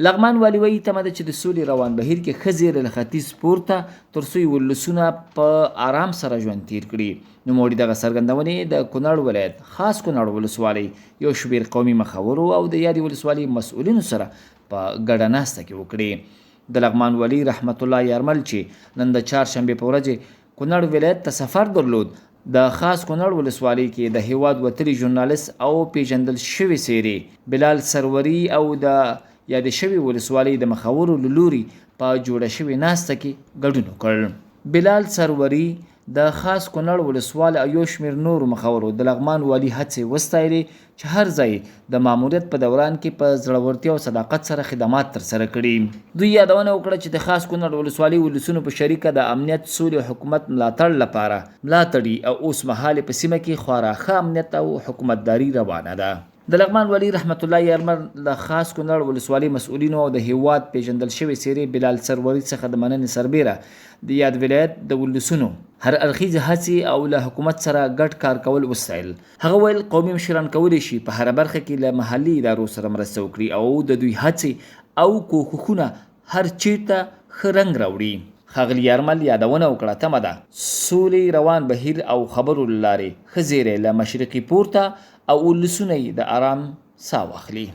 لغمان والي وايي تمه ده چې د سولې روان بهیر کې ښه زیری له ختیځ پورته ترڅو ولسونه په ارام سره ژوند تیر کړي. نوموړي دغه څرګندونې د کونړ ولایت خاص کونړ ولسوالۍ یو شمېر قومي مخورو او د یادې ولسوالۍ مسوولینو سره په ګډه ناسته کې وکړې. د لغمان والي رحمت الله یارمل چې نن د چهارشنبې په ورځ کونړ ولایت ته سفر درلود، د خاص کونړ ولسوالۍ کې د هیواد وتلي ژورنالیست او پیژندل شوي څېرې بلال سروري او د یادې شوي ولسوالۍ د مخورو له لوري په جوړه شوې ناسته کې ګډون وکړ. بلال سروري د خاص کونړ ولسوالۍ او یو شمېر نورو مخورو د لغمان والي هڅې وستایلې چې هر ځای د ماموریت په دوران کې په زړورتیا او صداقت سره خدمات ترسره کړي. دوی یادونه وکړه چې د خاص کونړ ولسوالۍ ولسونو په شریکه د امنیت، سولې او حکومت ملاتړ لپاره ملاتړي او اوس مهال په سیمه کې خورا ښه امنیت او حکومتداري روانه ده. د لغمان والي رحمت الله یارمل د خاص کونړ ولسوالۍ مسؤلینو او د هیواد پیژندل شوي څېرې بلال سروري څخه د مننې سربیره د یاد ولایت د ولسونو هر اړخیزې هڅې او له حکومت سره ګډ کار کول وستایل. هغه ویل قومي مشران کولی شي په هره برخه کې له محلي ادارو سره مرسته وکړي او د دوی هڅې او کوښښونه هر چیرته ښه رنګ راوړي. ښاغلي یارمل یادونه وکړه تمه ده سولې روان بهیر او خبرو له لارې ښه زیری له مشرقي پورته او ولسونه د ارام ساه واخلي.